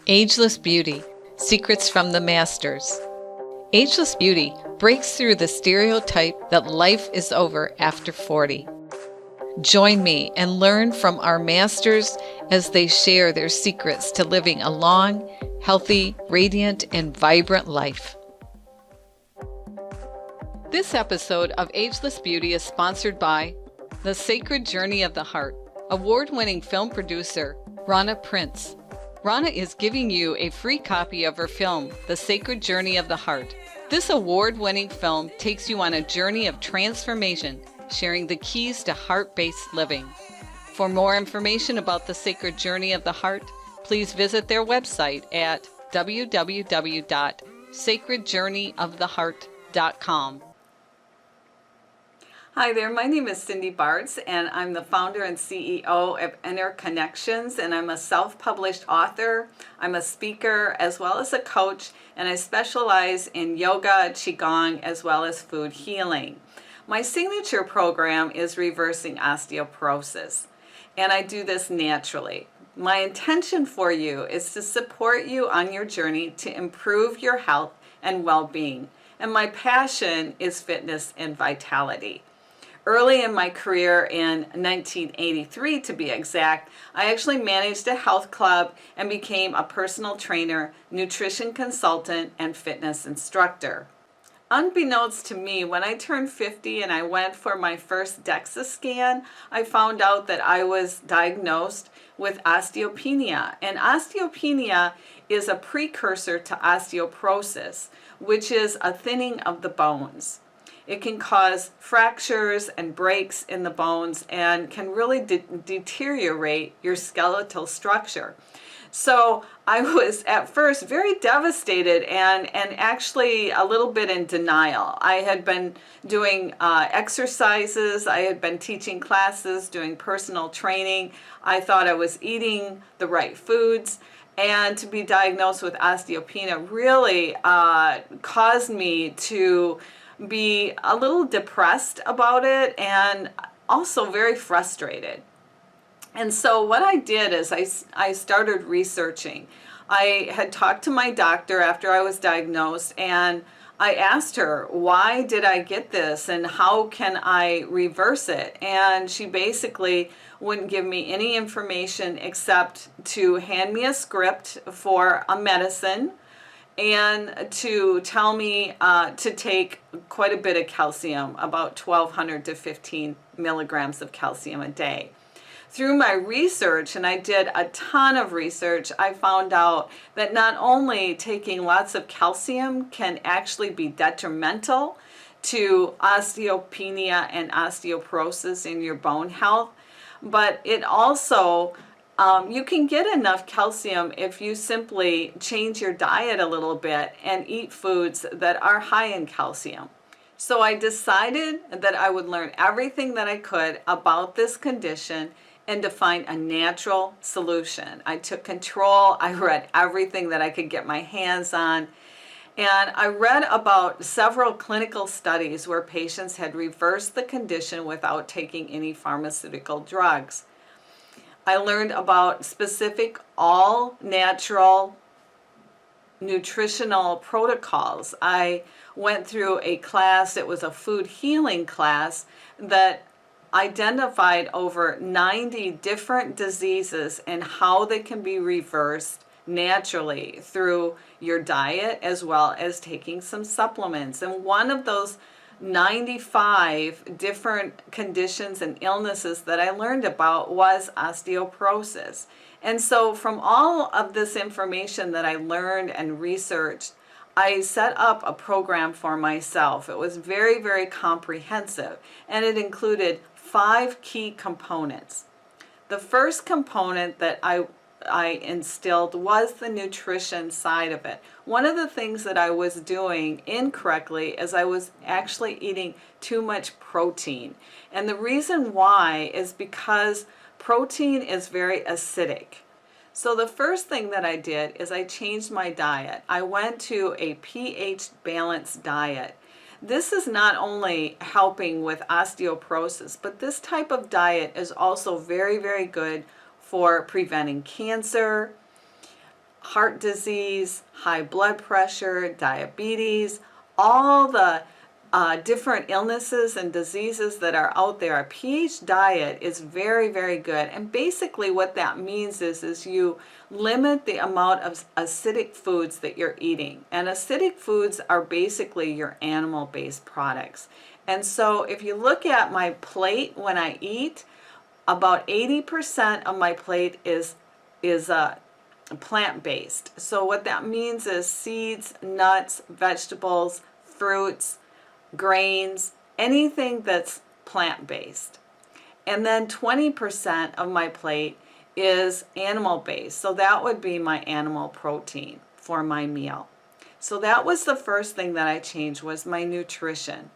Ageless Beauty, Secrets from the Masters. Ageless Beauty breaks through the stereotype that life is over after 40. Join me and learn from our masters as they share their secrets to living a long, healthy, radiant, and vibrant life. This episode of Ageless Beauty is sponsored by The Sacred Journey of the Heart, award-winning film producer Rana Prince. Rana is giving you a free copy of her film, The Sacred Journey of the Heart. This award-winning film takes you on a journey of transformation, sharing the keys to heart-based living. For more information about The Sacred Journey of the Heart, please visit their website at www.sacredjourneyoftheheart.com. Hi there, my name is Cindy Bartz, and I'm the founder and CEO of Inner Connections, and I'm a self-published author. I'm a speaker as well as a coach, and I specialize in yoga, qigong, as well as food healing. My signature program is reversing osteoporosis, and I do this naturally. My intention for you is to support you on your journey to improve your health and well-being, and my passion is fitness and vitality. Early in my career, in 1983 to be exact, I actually managed a health club and became a personal trainer, nutrition consultant, and fitness instructor. Unbeknownst to me, when I turned 50 and I went for my first DEXA scan, I found out that I was diagnosed with osteopenia. And osteopenia is a precursor to osteoporosis, which is a thinning of the bones. It can cause fractures and breaks in the bones and can really deteriorate your skeletal structure. So I was at first very devastated and actually a little bit in denial. I had been doing exercises, I had been teaching classes, doing personal training. I thought I was eating the right foods. And to be diagnosed with osteopenia really caused me to be a little depressed about it and also very frustrated. And so what I did is I started researching. I had talked to my doctor after I was diagnosed, and I asked her, why did I get this and how can I reverse it? And she basically wouldn't give me any information except to hand me a script for a medicine and to tell me to take quite a bit of calcium, about 1,200 to 15 milligrams of calcium a day. Through my research, and I did a ton of research, I found out that not only taking lots of calcium can actually be detrimental to osteopenia and osteoporosis in your bone health, but it also you can get enough calcium if you simply change your diet a little bit and eat foods that are high in calcium. So I decided that I would learn everything that I could about this condition and to find a natural solution. I took control. I read everything that I could get my hands on. And I read about several clinical studies where patients had reversed the condition without taking any pharmaceutical drugs. I learned about specific all-natural nutritional protocols. I went through a class, it was a food healing class, that identified over 90 different diseases and how they can be reversed naturally through your diet as well as taking some supplements. And one of those 95 different conditions and illnesses that I learned about was osteoporosis. And so from all of this information that I learned and researched, I set up a program for myself. It was very, very comprehensive, and it included 5 key components. The first component that I instilled was the nutrition side of it. One of the things that I was doing incorrectly is I was actually eating too much protein. And the reason why is because protein is very acidic. So the first thing that I did is I changed my diet. I went to a pH balanced diet. This is not only helping with osteoporosis, but this type of diet is also very, very good for preventing cancer, heart disease, high blood pressure, diabetes, all the different illnesses and diseases that are out there. A pH diet is very, very good. And basically what that means is you limit the amount of acidic foods that you're eating. And acidic foods are basically your animal-based products. And so if you look at my plate when I eat, about 80% of my plate is plant-based. So what that means is seeds, nuts, vegetables, fruits, grains, anything that's plant-based. And then 20% of my plate is animal-based. So that would be my animal protein for my meal. So that was the first thing that I changed, was my nutrition.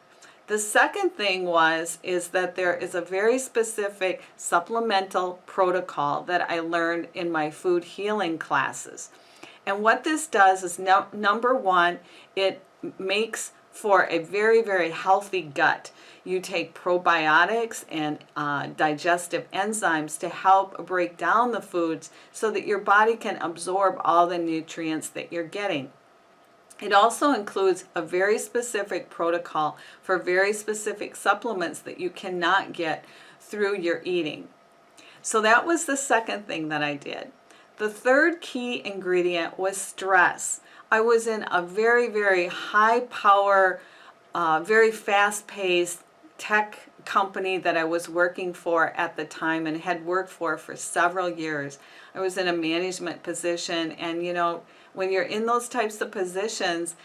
The second thing is that there is a very specific supplemental protocol that I learned in my food healing classes. And what this does is, number one, it makes for a very, very healthy gut. You take probiotics and digestive enzymes to help break down the foods so that your body can absorb all the nutrients that you're getting. It also includes a very specific protocol for very specific supplements that you cannot get through your eating. So that was the second thing that I did. The third key ingredient was stress. I was in a very, very high power, very fast paced tech company that I was working for at the time and had worked for several years. I was in a management position, and you know, when you're in those types of positions,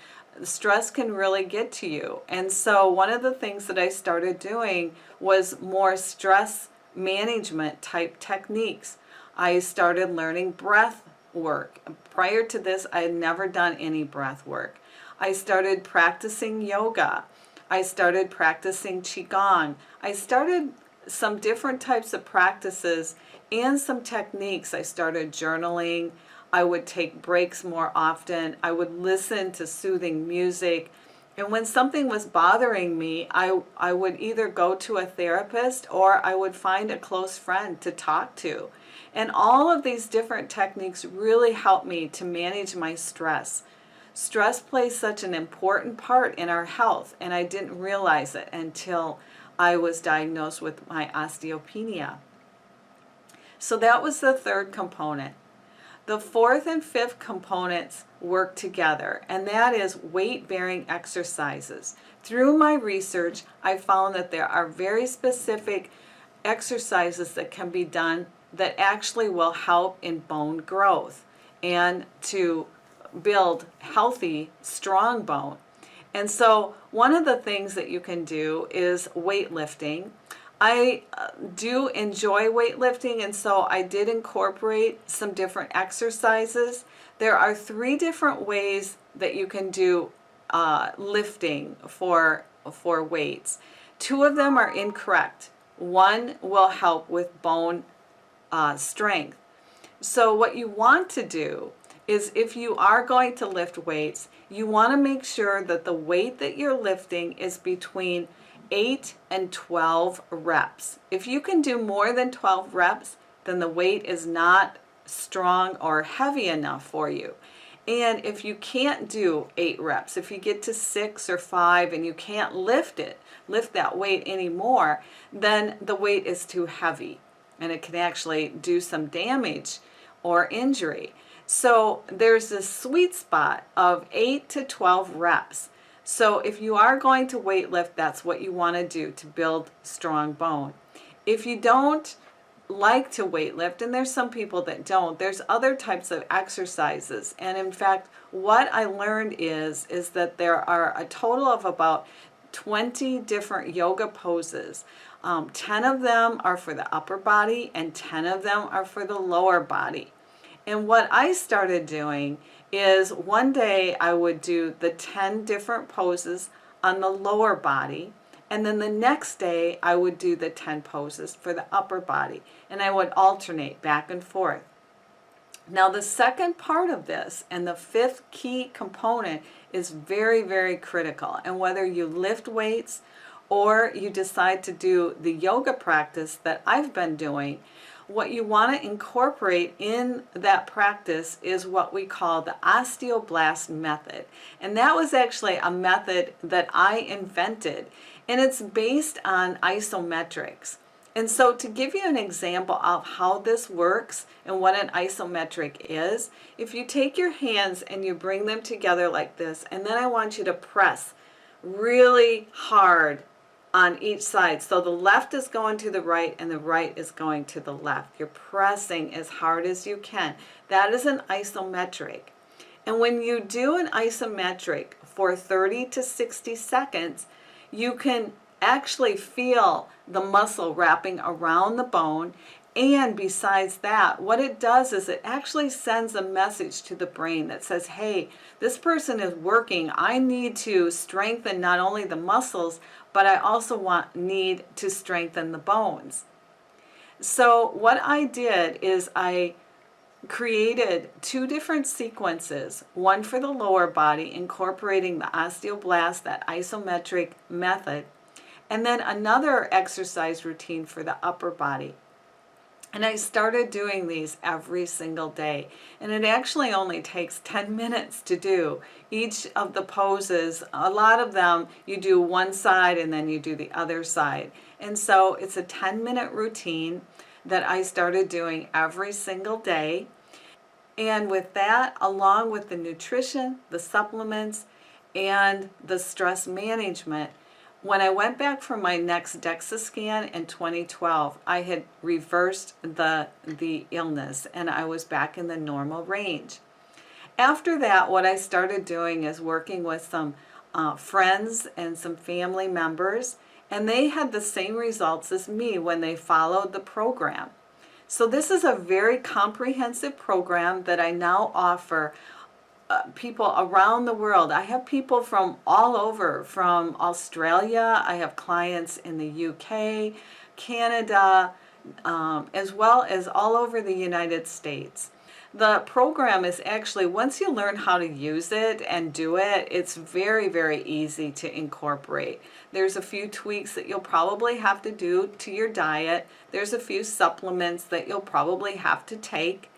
stress can really get to you. And so one of the things that I started doing was more stress management type techniques. I started learning breath work. Prior to this, I had never done any breath work. I started practicing yoga. I started practicing qigong. I started some different types of practices and some techniques. I started journaling. I would take breaks more often. I would listen to soothing music. And when something was bothering me, I would either go to a therapist or I would find a close friend to talk to. And all of these different techniques really helped me to manage my stress. Stress plays such an important part in our health, and I didn't realize it until I was diagnosed with my osteopenia. So that was the third component. The fourth and fifth components work together, and that is weight-bearing exercises. Through my research, I found that there are very specific exercises that can be done that actually will help in bone growth and to build healthy, strong bone. And so one of the things that you can do is weightlifting. I do enjoy weightlifting, and so I did incorporate some different exercises. There are 3 different ways that you can do lifting for weights. 2 of them are incorrect. One will help with bone strength. So what you want to do is, if you are going to lift weights, you want to make sure that the weight that you're lifting is between 8 and 12 reps. If you can do more than 12 reps, then the weight is not strong or heavy enough for you. And if you can't do 8 reps, if you get to 6 or 5 and you can't lift that weight anymore, then the weight is too heavy and it can actually do some damage or injury. So there's this sweet spot of 8 to 12 reps. So if you are going to weight lift, that's what you want to do to build strong bone. If you don't like to weight lift, and there's some people that don't, there's other types of exercises. And in fact, what I learned is that there are a total of about 20 different yoga poses. 10 of them are for the upper body and 10 of them are for the lower body. And what I started doing is one day I would do the 10 different poses on the lower body, and then the next day I would do the 10 poses for the upper body, and I would alternate back and forth. Now the second part of this, and the 5th key component, is very, very critical. And whether you lift weights or you decide to do the yoga practice that I've been doing, what you want to incorporate in that practice is what we call the osteoblast method. And that was actually a method that I invented, and it's based on isometrics. And so to give you an example of how this works and what an isometric is, if you take your hands and you bring them together like this, and then I want you to press really hard on each side. So the left is going to the right and the right is going to the left. You're pressing as hard as you can. That is an isometric. And when you do an isometric for 30 to 60 seconds, you can actually feel the muscle wrapping around the bone. And besides that, what it does is it actually sends a message to the brain that says, hey, this person is working. I need to strengthen not only the muscles, but I also need to strengthen the bones. So what I did is I created 2 different sequences, one for the lower body, incorporating the osteoblast, that isometric method, and then another exercise routine for the upper body. And I started doing these every single day. And it actually only takes 10 minutes to do each of the poses. A lot of them you do one side and then you do the other side. And so it's a 10-minute routine that I started doing every single day. And with that, along with the nutrition, the supplements, and the stress management, when I went back for my next DEXA scan in 2012, I had reversed the illness and I was back in the normal range. After that, what I started doing is working with some friends and some family members, and they had the same results as me when they followed the program. So this is a very comprehensive program that I now offer people around the world. I have people from all over, from Australia. I have clients in the UK, Canada, as well as all over the United States. The program is actually, once you learn how to use it and do it, it's very, very easy to incorporate. There's a few tweaks that you'll probably have to do to your diet. There's a few supplements that you'll probably have to take.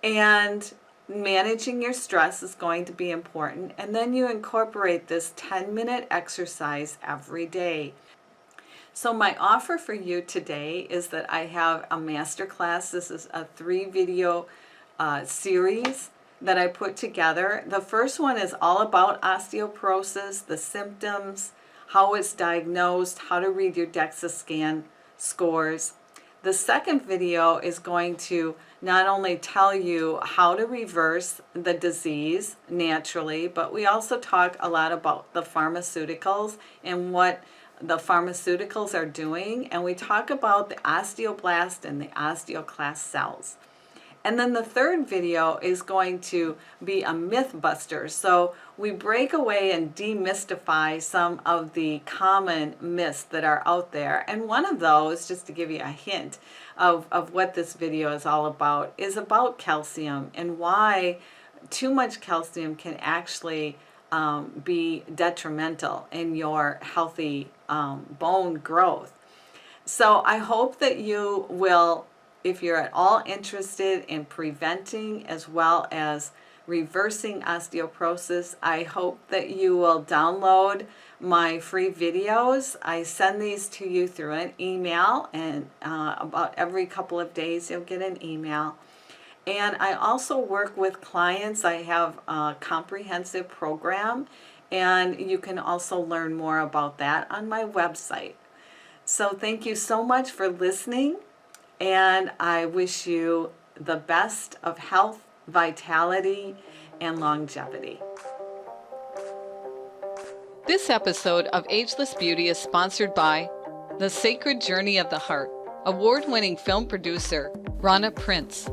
And managing your stress is going to be important, and then you incorporate this 10-minute exercise every day. So my offer for you today is that I have a masterclass. This is a 3-video series that I put together. The first one is all about osteoporosis, the symptoms, how it's diagnosed, how to read your DEXA scan scores. The second video is going to not only tell you how to reverse the disease naturally, but we also talk a lot about the pharmaceuticals and what the pharmaceuticals are doing, and we talk about the osteoblast and the osteoclast cells. And then the third video is going to be a myth buster. So we break away and demystify some of the common myths that are out there. And one of those, just to give you a hint of what this video is all about, is about calcium and why too much calcium can actually be detrimental in your healthy bone growth. So I hope that you will, if you're at all interested in preventing as well as reversing osteoporosis, I hope that you will download my free videos. I send these to you through an email, and about every couple of days you'll get an email. And I also work with clients. I have a comprehensive program, and you can also learn more about that on my website. So thank you so much for listening, and I wish you the best of health, vitality, and longevity. This episode of Ageless Beauty is sponsored by The Sacred Journey of the Heart, award-winning film producer Rana Prince.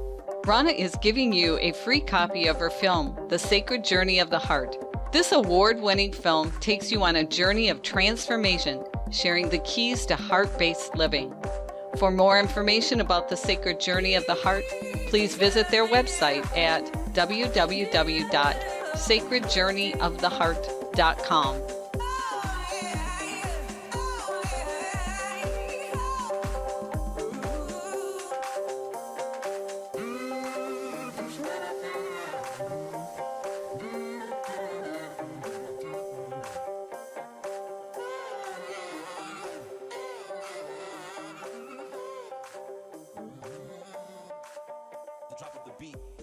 Rana is giving you a free copy of her film, The Sacred Journey of the Heart. This award-winning film takes you on a journey of transformation, sharing the keys to heart-based living. For more information about The Sacred Journey of the Heart, please visit their website at www.sacredjourneyoftheheart.com. the drop of the beat.